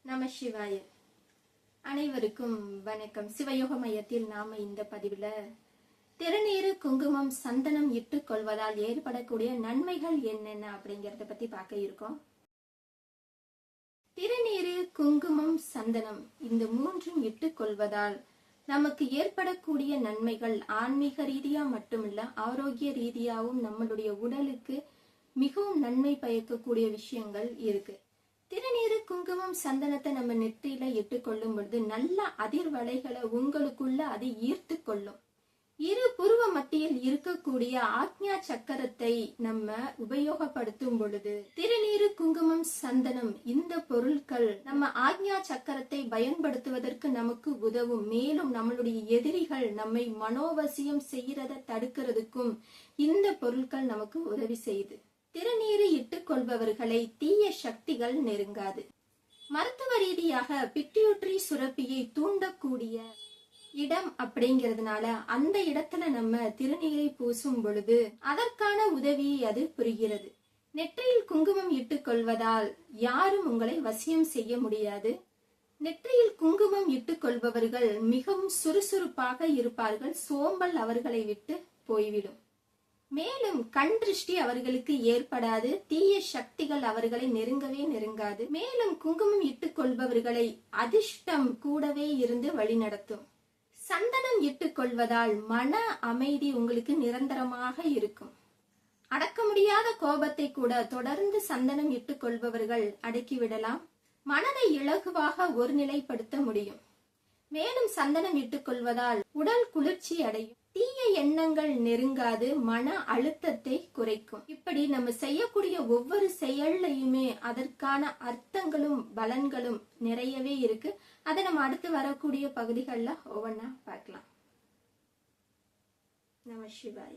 நம சிவாய. அனைவருக்கும் வணக்கம். சிவயோக மையத்தில் நாம இந்த பதிவுல திருநீரு, குங்குமம், சந்தனம் இட்டுக் கொள்வதால் ஏற்படக்கூடிய நன்மைகள் என்னென்ன அப்படிங்கறத பத்தி பார்க்க இருக்கோம். திருநீரு, குங்குமம், சந்தனம் இந்த மூன்றும் இட்டுக் கொள்வதால் நமக்கு ஏற்படக்கூடிய நன்மைகள் ஆன்மீக ரீதியா மட்டுமில்ல, ஆரோக்கிய ரீதியாவும் நம்மளுடைய உடலுக்கு மிகவும் நன்மை பயக்கக்கூடிய விஷயங்கள் இருக்கு. திருநீரு, குங்குமம், சந்தனத்தை நம்ம நெற்றியில இட்டுக்கொள்ளும் பொழுது நல்ல அதிர்வலைகளை உங்களுக்குள்ள அது ஈர்த்து கொள்ளும். இரு புருவ மத்தியில் இருக்கக்கூடிய ஆக்ஞா சக்கரத்தை நம்ம உபயோகப்படுத்தும் பொழுது திருநீரு, குங்குமம், சந்தனம் இந்த பொருட்கள் நம்ம ஆக்ஞா சக்கரத்தை பயன்படுத்துவதற்கு நமக்கு உதவும். மேலும் நம்மளுடைய எதிரிகள் நம்மை மனோவசியம் செய்யறத தடுக்கிறதுக்கும் இந்த பொருட்கள் நமக்கு உதவி செய்யுது. திருநீரு இட்டுக் கொள்பவர்களை தீய சக்திகள் நெருங்காது. மருத்துவ ரீதியாக பிட்யூட்டரி சுரப்பியை தூண்டக்கூடிய இடம் அப்படிங்கிறதுனால அந்த இடத்துல நம்ம திருநீரை பூசும் பொழுது அதற்கான உதவியை அது புரிகிறது. நெற்றியில் குங்குமம் இட்டுக் கொள்வதால் யாரும் உங்களை வசியம் செய்ய முடியாது. நெற்றியில் குங்குமம் இட்டுக் கொள்பவர்கள் மிகவும் சுறுசுறுப்பாக இருப்பார்கள். சோம்பல் அவர்களை விட்டு போய்விடும். மேலும் கண் திருஷ்டி அவர்களுக்கு ஏற்படாது. தீய சக்திகள் அவர்களை நெருங்கவே நெருங்காது. மேலும் குங்குமம் இட்டுக் கொள்பவர்களை அதிர்ஷ்டம் கூடவே இருந்து வழிநடத்தும். சந்தனம் இட்டுக் கொள்வதால் மன அமைதி உங்களுக்கு நிரந்தரமாக இருக்கும். அடக்க முடியாத கோபத்தை கூட தொடர்ந்து சந்தனம் இட்டுக் கொள்பவர்கள் அடக்கிவிடலாம். மனதை இலகுவாக ஒருநிலைப்படுத்த முடியும். மேலும் சந்தனம் இட்டுக் கொள்வதால் உடல் குளிர்ச்சி அடையும். தீய எண்ணங்கள் நெருங்காது. மன அழுத்தத்தை குறைக்கும். இப்படி நம்ம செய்யக்கூடிய ஒவ்வொரு செயல்லையுமே அதற்கான அர்த்தங்களும் பலன்களும் நிறையவே இருக்கு. அதை நம்ம அடுத்து வரக்கூடிய பகுதிகளில் ஒவ்வொன்றா பார்க்கலாம். நம சிவாய.